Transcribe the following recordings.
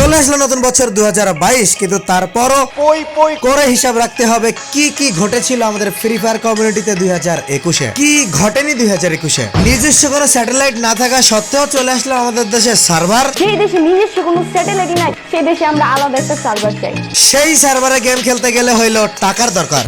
চলে আসলো নতুন বছর 2022, কিন্তু তারপরও করে হিসাব রাখতে হবে কি কি ঘটেছিল আমাদের ফ্রি ফায়ার কমিউনিটিতে 2021-এ, কি ঘটেনি 2021-এ। নিজস্ব কোনো স্যাটেলাইট না থাকা সত্ত্বেও চলে আসলো আমাদের দেশে সার্ভার। সেই দেশে নিজস্ব কোনো স্যাটেলাইট নাই, সেই দেশে আমরা আলাদা একটা সার্ভার চাই। সেই সার্ভারে গেম খেলতে গেলে হইলো টাকার দরকার।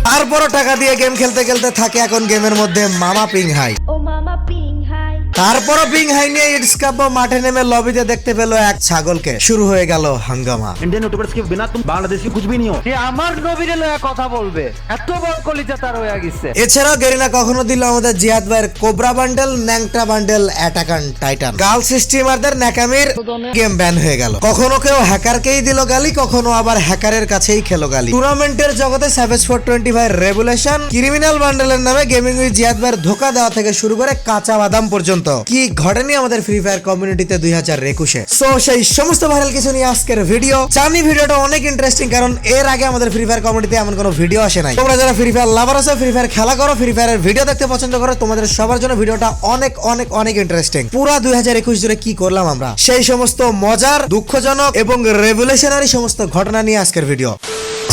তারপরও টাকা দিয়ে গেম খেলতে খেলতে থাকে এখন গেমের মধ্যে মামা পিং হাই। ও মামা পিং হাই। তারপরও পিং হাই নিয়ে ইটস কাপ মাঠে নেমে লবিতে দেখতে পেলো এক ছাগলকে। শুরু হয়ে গেল হাঙ্গামা। इंडियन यूट्यूबर्स के बिना तुम बांग्लादेश की कुछ भी नहीं हो। এ আমার নবীরে লয়া কথা বলবে, এত বড় কলিজা তার হয়ে গেছে। এছাড়াও গেরিনা কখনো দিল আমাদের জিহাদ ভাইয়ের কোবরা বান্ডেল, ন্যাংটা বান্ডেল, অ্যাটাকান টাইটান। গার্লস স্ট্রিমারদের ন্যাকামির গেম ব্যান হয়ে গেল। কখনো কেউ হ্যাকারকেই দিল গালি, কখনো আবার হ্যাকারের কাছেই খেলো গালি। টুর্নামেন্টের জগতে স্যাভেজ 425 রেভুলেশন, ক্রিমিনাল বান্ডেলের নামে গেমিং উইথ জিহাদ ভাইয়ের ধোকা দেওয়া থেকে শুরু করে কাঁচা বাদাম পর্যন্ত কি ঘটেনি আমাদের ফ্রি ফায়ার কমিউনিটিতে 2021-এ। সো সেই সমস্ত ভাইরাল কিছু নিয়ে আজকের ভিডিও। জানি ভিডিওটা অনেক ইন্টারেস্টিং, কারণ এর আগে আমাদের ফ্রি ফায়ার কমিউনিটিতে এমন কোনো ভিডিও আসে নাই। তোমরা যারা ফ্রি ফায়ার লাভার আছো, ফ্রি ফায়ার খেলা করো, ফ্রি ফায়ারের ভিডিও দেখতে পছন্দ করো, তোমাদের সবার জন্য ভিডিওটা অনেক অনেক অনেক ইন্টারেস্টিং। পুরা 2021 জুড়ে কি করলাম আমরা, সেই সমস্ত মজার, দুঃখজনক এবং রেভলিউশনারি সমস্ত ঘটনা নিয়ে আজকের ভিডিও।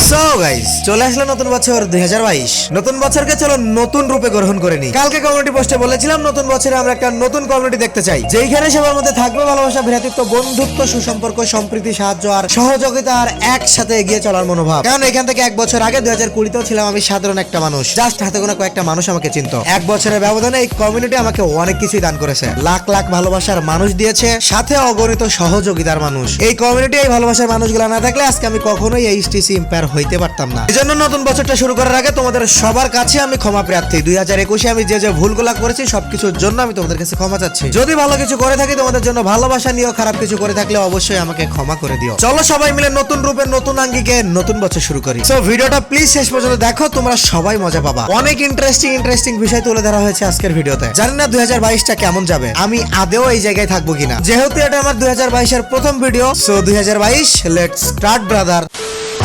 সো গাইস, চলে আসলো নতুন বছর 2022। নতুন বছরকে চলো নতুন রূপে গ্রহণ করে নি। কালকে কমিউনিটি পোস্টে বলেছিলাম নতুন বছরে আমরা একটা নতুন কমিউনিটি দেখতে চাই, যেখানে সবার মধ্যে থাকবে ভালোবাসা, ভ্রাতৃত্ব, বন্ধুত্ব, সুসম্পর্ক, সম্প্রীতি, সাহায্য আর সহযোগিতা, আর একসাথে এগিয়ে চলার মনোভাব। কারণ এখান থেকে এক বছর আগে 2020-তেও ছিলাম আমি সাধারণ একটা মানুষ, জাস্ট হাতে গোনা কয়েকটা মানুষ আমাকে চিনত। এক বছরের ব্যবধানে এই কমিউনিটি আমাকে অনেক কিছুই দান করেছে, লাখ লাখ ভালোবাসার মানুষ দিয়েছে, সাথে অগণিত সহযোগিতার মানুষ। এই কমিউনিটি, এই ভালোবাসার মানুষগুলো না থাকলে আজকে আমি কখনোই এই এইচটিসি এম্পায়ার হইতে পারতাম না। এজন্য নতুন বছরটা শুরু করার আগে তোমাদের সবার কাছে আমি ক্ষমা প্রার্থী। 2021-এ আমি যে যে ভুলগুলা করেছি সবকিছুর জন্য আমি তোমাদের কাছে ক্ষমা চাচ্ছি। যদি ভালো কিছু করে থাকি তোমাদের জন্য ভালোবাসা নিয়েও, খারাপ কিছু করে থাকলে অবশ্যই আমাকে ক্ষমা করে দিও। চলো সবাই মিলে নতুন রূপে, নতুন আঙ্গিকে নতুন বছর শুরু করি। সো ভিডিওটা প্লিজ শেষ পর্যন্ত দেখো, তোমরা সবাই মজা পাবা। অনেক ইন্টারেস্টিং বিষয় তুলে ধরা হয়েছে আজকের ভিডিওতে। জানি না 2022টা কেমন যাবে, আমি আদেও এই জায়গায় থাকবো কিনা। যেহেতু এটা আমার 2022-এর প্রথম video, so 2022 let's start brother.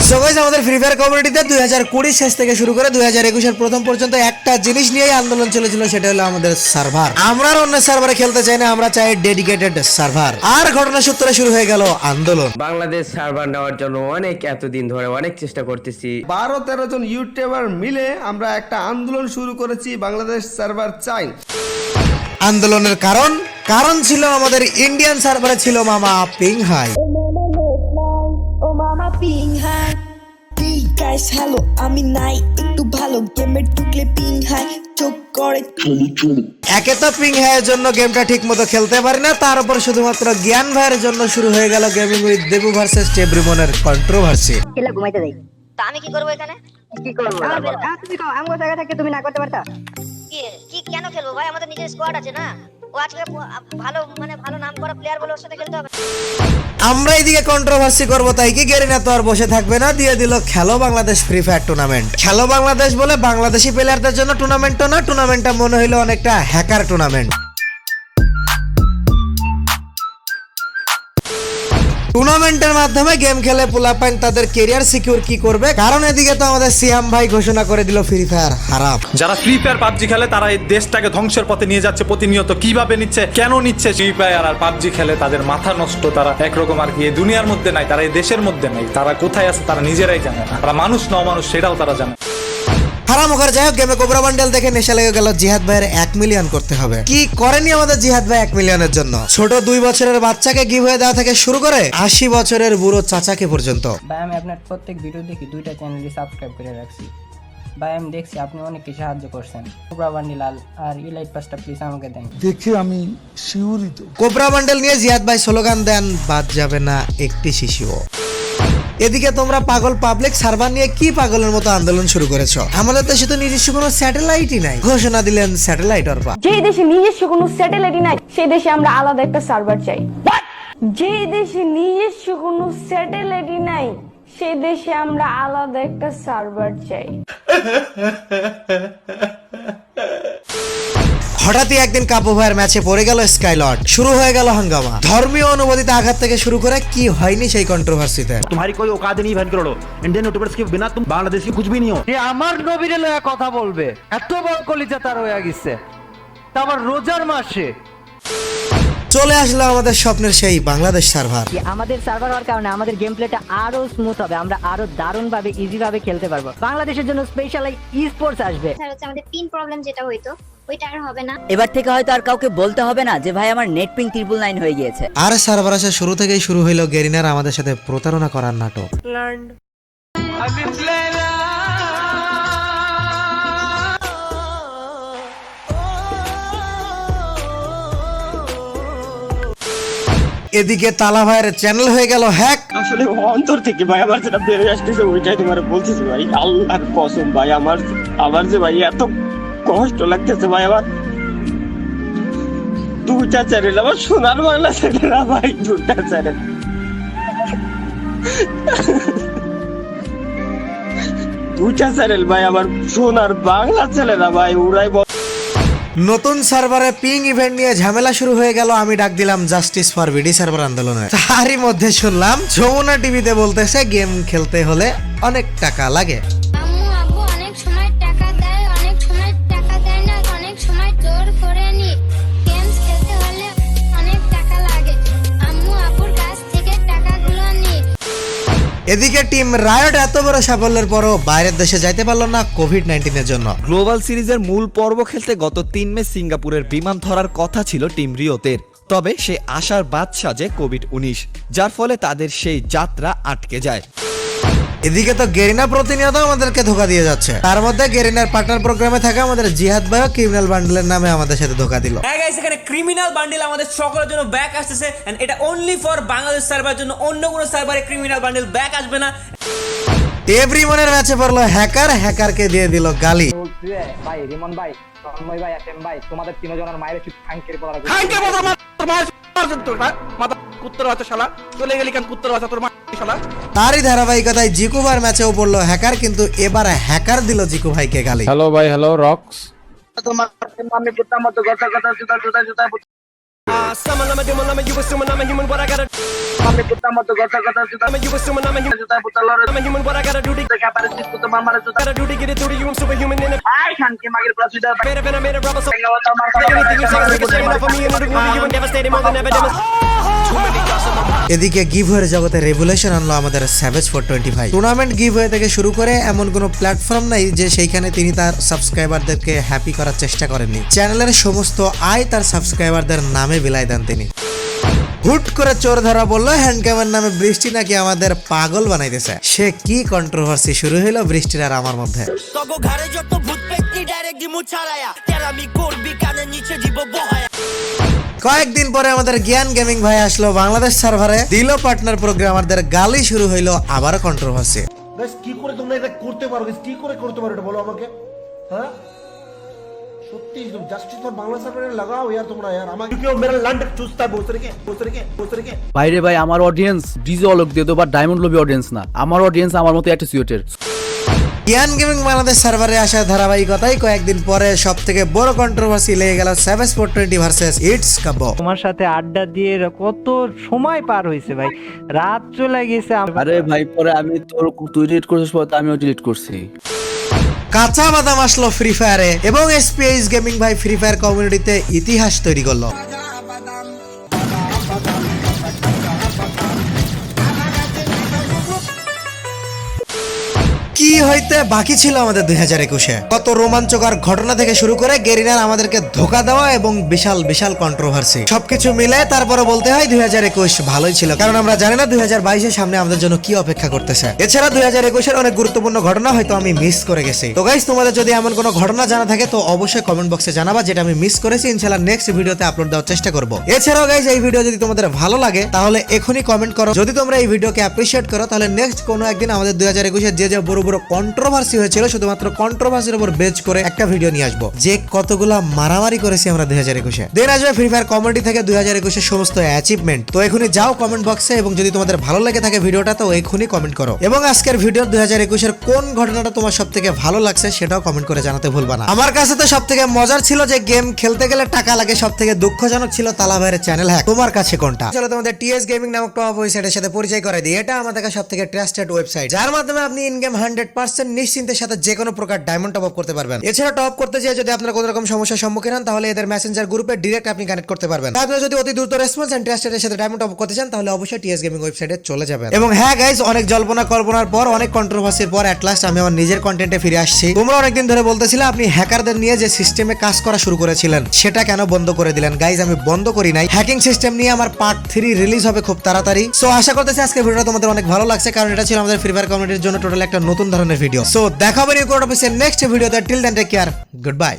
So guys, আমাদের ফ্রি ফায়ার কমিউনিটিতে 2020 শেষ থেকে শুরু করে 2021-এর প্রথম পর্যন্ত একটা জিনিস নিয়েই আন্দোলন চলেছিল, সেটা হলো আমাদের সার্ভার। আমরা আর অন্য সার্ভারে খেলতে চাই না, আমরা চাই ডেডিকেটেড সার্ভার। আর ঘটনা সূত্রে শুরু হয়ে গেল আন্দোলন। বাংলাদেশ সার্ভার নেওয়ার জন্য এতদিন ধরে অনেক চেষ্টা করতেছি। 12-13 জন ইউটিউবার মিলে আমরা একটা আন্দোলন শুরু করেছি, বাংলাদেশ সার্ভার চাই। আন্দোলনের কারণ ছিল আমাদের ইন্ডিয়ান সার্ভারে ছিল মামা পিং হাই। ও মামা পিং হাই। গাইস হ্যালো, আমি নাই একটু ভালো গেমে ঢুকলে পিং হাই চোখ করে। একে তো পিং হাইয়ের জন্য গেমটা ঠিক মতো খেলতে পারি না, তার উপর শুধুমাত্র জ্ঞান ভাইয়ের জন্য শুরু হয়ে গেল গেমিং উইথ দেবু ভার্সেস টেব্রিমনের কন্ট্রোভার্সি। খেলে ঘুমাইতে যাই। তা আমি কি করবো এখানে? কি করবো? তুমি কও আমগো জায়গা থেকে তুমি না করতে পারতা? কি কেন খেলবো ভাই? আমাদের নিজের স্কোয়াড আছে না। ও আজকে ভালো নাম করা প্লেয়ার বলে ওর সাথে খেলতে হবে। আমরা এইদিকে কন্ট্রোভার্সি করবো, তাই কি গেরিনা তো আর বসে থাকবে না, দিয়ে দিল খেলো বাংলাদেশ ফ্রি ফায়ার টুর্নামেন্ট। খেলো বাংলাদেশ বলে বাংলাদেশি প্লেয়ারদের জন্য টুর্নামেন্টও না, টুর্নামেন্টটা মনে হইলো অনেকটা হ্যাকার টুর্নামেন্ট। টুর্নামেন্টের মাধ্যমে গেম খেলে পোলাপাইন তাদের ক্যারিয়ার সিকিউর কি করবে, কারণ এদিকে তো আমাদের সিয়াম ভাই ঘোষণা করে দিল ফ্রি ফায়ার হারাম। যারা ফ্রি ফায়ার পাবজি খেলে তারা এই দেশটাকে ধ্বংসের পথে নিয়ে যাচ্ছে প্রতিনিয়ত। কিভাবে নিচ্ছে, কেন নিচ্ছে? ফ্রি ফায়ার আর পাবজি খেলে তাদের মাথা নষ্ট। তারা একরকম আর কি এই দুনিয়ার মধ্যে নাই, তারা এই দেশের মধ্যে নাই। তারা কোথায় আছে তারা নিজেরাই জানে না। তারা মানুষ না অমানুষ সেটাও তারা জানে। হারাম ওখানে যাই হোক, গেমে কোবরা বান্ডেল দেখে নেশা লেগে গেল জিহাদ ভাইয়ের 1 মিলিয়ন করতে হবে। কি করেনি আমাদের জিহাদ ভাই 1 মিলিয়নের জন্য? ছোট 2 বছরের বাচ্চাকে গিভওয়ে দেওয়া থেকে শুরু করে 80 বছরের বুড়ো চাচাকে পর্যন্ত। ভাই আমি আপনার প্রত্যেক ভিডিও দেখি, 2টা চ্যানেলই সাবস্ক্রাইব করে রাখছি। ভাই আমি দেখছি আপনি অনেক কিছু সাহায্য করছেন। কোবরা বান্ডিল আর ইলাইট পাসটা প্লিজ আমাকে দেন। দেখে আমি শিউরিত। কোবরা বান্ডেল নিয়ে জিহাদ ভাই স্লোগান দেন, বাদ যাবে না একটি শিশুও। এদিকে তোমরা পাগল পাবলিক সার্ভার নিয়ে কি পাগলের মতো আন্দোলন শুরু করেছো? আমাদের দেশে তো নিজস্ব কোনো স্যাটেলাইটই নাই, ঘোষণা দিলেন স্যাটেলাইট অর্পা। যেই দেশে নিজস্ব কোনো স্যাটেলাইট নাই, সেই দেশে আমরা আলাদা একটা সার্ভার চাই। যেই দেশে নিজস্ব কোনো স্যাটেলাইট নাই, সেই দেশে আমরা আলাদা একটা সার্ভার চাই। হঠাৎই একদিন কাপু ভাইয়ের ম্যাচে পড়ে গেল স্কাইলট, শুরু হয়ে গেল হাঙ্গামা। ধর্মীয় অনুমোদিত আঘাত থেকে শুরু করে কি হয়নি সেই কন্ট্রোভার্সিতে। तुम्हारी कोई औकात नहीं बहन करोड़ो। इंडियन यूट्यूबर्स के बिना तुम बांग्लादेश की कुछ भी नहीं हो। এ আমার নবীরে লয়া কথা বলবে, এত বড় কলিজা তার হয়ে গেছে। তা আবার রোজার মাসে। চলে আসলো আমাদের স্বপ্নের সেই বাংলাদেশ সার্ভার। আমাদের সার্ভার হওয়ার কারণে আমাদের গেম প্লেটা আরো স্মুথ হবে, আমরা আরো দারুণ ভাবে ইজি ভাবে খেলতে পারবো। বাংলাদেশের জন্য স্পেশাল ই স্পোর্টস আসবে। আমাদের পিন প্রবলেম যেটা হইতো ওইটা আর হবে না। এবার থেকে হয়তো আর কাউকে বলতে হবে না যে ভাই আমার নেট পিং 999 হয়ে গিয়েছে। আর সার্ভার আসা শুরু থেকেই শুরু হইলো গেরিনার আমাদের সাথে প্রতারণা করার নাটক। এদিকে তালা ভাইয়ের চ্যানেল হয়ে গেল হ্যাক। আসলে অন্তর থেকে ভাই আমার যেটা বেরিয়ে আসতেছে ওইটাই তোমার বলতেছি ভাই, আল্লাহর কসম ভাই, আমার যে ভাই এত কষ্ট লাগতেছে ভাই। আমার দুইটা চ্যানেল, আমার সোনার বাংলা চ্যানেল ভাই, দুইটা চ্যানেল, দুইটা চ্যানেল ভাই, আমার সোনার বাংলা চ্যানেল ভাই, ওরাই নতুন সার্ভারে পিং ইভেন্ট নিয়ে ঝামেলা শুরু হয়ে গেল। আমি ডাক দিলাম জাস্টিস ফর বিডি সার্ভার আন্দোলনে। তারই মধ্যে শুনলাম যমুনা টিভিতে বলতেছে গেম খেলতে হলে অনেক টাকা লাগে। আম্মু আব্বু অনেক সময় টাকা দেয়, অনেক সময় টাকা দেয় না, অনেক সময় জোর করে নি। গেমস খেলতে হলে অনেক টাকা লাগে, আম্মু আব্বুর কাছ থেকে টাকাগুলো নি। এদিকে টিম রায়ট এত বড় সাফল্যের পরও বাইরের দেশে যাইতে পারলো না কোভিড-19 এর জন্য। গ্লোবাল সিরিজের মূল পর্ব খেলতে গত 3 মে সিঙ্গাপুরের বিমান ধরার কথা ছিল টিম রিওতের, তবে সে আশার বাদ সাজে কোভিড-19, যার ফলে তাদের সেই যাত্রা আটকে যায়। এদিকে তো গেরিনা প্রতিনিয়ত আমাদেরকে ধোকা দিয়ে যাচ্ছে। তার মধ্যে গেরিনার পার্টনার প্রোগ্রামে থাকা আমাদের জিহাদ ভাইও ক্রিমিনাল বান্ডেলের নামে আমাদের সাথে ধোকা দিল। এখানে ক্রিমিনাল বান্ডেল আমাদের সকলের জন্য ব্যাক আসতেছে, এন্ড এটা অনলি ফর বাংলাদেশ সার্ভারের জন্য, অন্য কোনো সার্ভারে ক্রিমিনাল বান্ডেল ব্যাক আসবে না। এভরিমনের ম্যাচে পড়লো হ্যাকার, হ্যাকারকে দিয়ে দিল গালি। ভাই রিমন ভাই, তন্ময় ভাই, এফএম ভাই, তোমাদের তিনজনের মায়ের একটু ফাঙ্কের পড়া লাগবে। তারই ধারাবাহিকতায় জিকু ভাইয়ের ম্যাচেও পড়লো হ্যাকার, কিন্তু এবার হ্যাকার দিল জিকু ভাইকে গালি। হ্যালো ভাই, হ্যালো রক্স। এদিকে গিভওয়ের জগতে রেভুলেশন আনলো আমাদের স্যাভেজ 425। টুর্নামেন্ট গিভওয়ে থেকে শুরু করে এমন কোনো প্ল্যাটফর্ম নাই যে সেইখানে তিনি তার সাবস্ক্রাইবারদেরকে হ্যাপি করার চেষ্টা করেননি। চ্যানেলের সমস্ত আয় তার সাবস্ক্রাইবারদের নামে বিলায় দেন তিনি। হুট করে চোর ধরা বললো হ্যান্ডক্যামের নামে বৃষ্টি নাকি আমাদের পাগল বানাইতেছে। সে কি কন্ট্রোভার্সি শুরু হইলো বৃষ্টির আর আমার মধ্যে। কয়েকদিন পরে আমাদের জ্ঞান গেমিং ভাই আসলো বাংলাদেশ সার্ভারে, দিল পার্টনার প্রোগ্রামারদের গালি, শুরু হইলো আবারও কন্ট্রোভার্সি। কি করে তোমরা এটা করতে পারো, কি করে করতে পারো এটা বলো আমাকে। হ্যাঁ সত্যি জাস্টিস ফর বাংলা সার্ভারে লাগাও यार তোমরা यार। আমাকে কেউ মেরা ল্যান্ড চুস্তা বলতে রেখে বাইরে ভাই আমার অডিয়েন্স ডিজে অলোক দিয়ে তো, বাট ডায়মন্ড লবি অডিয়েন্স না, আমার অডিয়েন্স আমার মতো অ্যাটিটিউডের। জ্ঞান গেমিং বাংলাদেশ সার্ভারে আসার ধারাবাহিকতায় কয়েকদিন পরে সব থেকে বড় কন্ট্রোভার্সি লেগে গেল স্যাভেজ 420 ভার্সেস ইটস কাব্য। তোমার সাথে আড্ডা দিয়ে কত সময় পার হয়েছে ভাই, রাত চলে গেছে। আরে ভাই পরে আমি তুই ডিলিট করছিস, পরে আমিও ডিলিট করছি। কাঁচা বাদাম আসলো ফ্রি ফায়ারে এবং এসপিএস গেমিং ভাই ফ্রি ফায়ার কমিউনিটিতে ইতিহাস তৈরি করলো। কি হইতে বাকি ছিল আমাদের 2021-এ, কত রোমাঞ্চকর ঘটনা থেকে শুরু করে গেরিনার আমাদেরকে ধোকা দেওয়া এবং বিশাল বিশাল কন্ট্রোভার্সি, সবকিছু মিলে তারপরে বলতে হয় 2021 ভালোই ছিল, কারণ আমরা জানি না 2022-এর সামনে আমাদের জন্য কি অপেক্ষা করতেছে। এছাড়া 2021-এর অনেক গুরুত্বপূর্ণ ঘটনা হয়তো আমি মিস করে গেছি। তো গাইস, তোমাদের যদি এমন কোনো ঘটনা জানা থাকে তো অবশ্যই কমেন্ট বক্সে জানাবা, যেটা আমি মিস করেছি। ইনশাআল্লাহ নেক্সট ভিডিওতে আপলোড দেওয়ার চেষ্টা করব। এছাড়াও গাইস, এই ভিডিও যদি তোমাদের ভালো লাগে তাহলে এখনই কমেন্ট করো। যদি তোমরা এই ভিডিওকে অ্যাপ্রিশিয়েট করো তাহলে নেক্সট কোনো একদিন আমাদের 2021-এর যে বড় বড় কন্ট্রোভার্সি হয়েছিল শুধুমাত্র কন্ট্রোভার্সির উপর বেচ করে একটা ভিডিও নিয়ে আসবো, যে কতগুলা মারামারি করেছি আমরা 2021-এ। দেন আসবে ফ্রি ফায়ার কমিউনিটি থেকে 2021-এর সমস্ত অ্যাচিভমেন্ট। তো এখনই যাও কমেন্ট বক্সে, এবং যদি তোমাদের ভালো লেগে থাকে ভিডিওটা তো এখনই কমেন্ট করো। এবং আজকের ভিডিও 2021-এর কোন ঘটনাটা তোমার সব থেকে ভালো লাগছে সেটাও কমেন্ট করে জানাতে ভুলবা না। আমার কাছে তো সব থেকে মজার ছিল যে গেম খেলতে গেলে টাকা লাগে, সব থেকে দুঃখজনক ছিল তালা ভাইয়ের চ্যানেল হ্যাক। তোমার কাছে কোনটা? চলো তোমাদের টিএস গেমিং নামক টপ ওয়েবসাইটের সাথে পরিচয় করাই দিই। এটা আমাদের কাছে সব থেকে ট্রাস্টেড ওয়েবসাইট, যার মাধ্যমে আপনি ইন গেম 100% নিশ্চিন্তের সাথে যে কোনো প্রকার ডায়মন্ড টপ আপ করতে পারবেন। এছাড়া টপ করতে যেয়ে যদি আপনার কোনো রকম সমস্যার সম্মুখীন ইন্টারেস্টেড হন তাহলে এদের মেসেঞ্জার গ্রুপে ডিরেক্ট আপনি কানেক্ট করতে পারবেন। আপনারা যদি অতি দ্রুত রেসপন্স ইন্টারেস্টেড এর সাথে ডায়মন্ড টপ করতে চান তাহলে অবশ্যই টিএস গেমিং ওয়েবসাইটে চলে যাবেন। এবং হ্যাঁ গাইস, অনেক জল্পনা কল্পনার পর, অনেক কন্ট্রোভার্সির পর এট লাস্ট আমি আমার নিজের কন্টেন্টে ফিরে আসছি। তোমরা অনেকদিন ধরে বলতেছিলে আপনি হ্যাকারদের নিয়ে যে সিস্টেমে কাজ করা শুরু করেছিলেন সেটা কেন বন্ধ করে দিলেন। গাইস, আমি বন্ধ করি নাই। হ্যাকিং সিস্টেম নিয়ে আমার পার্ট 3 রিলিজ হবে খুব তাড়াতাড়ি। সো আশা করতেছি আজকে ভিডিওটা তোমাদের অনেক ভালো লাগছে, কারণ এটা ছিল আমাদের ফ্রি ফায়ার কমিউনিটির জন্য টোটাল একটা নতুন ধরনের ভিডিও। সো দেখা হবে নিউ কোড অফিসের নেক্সট ভিডিওতে। Till then take care, good bye.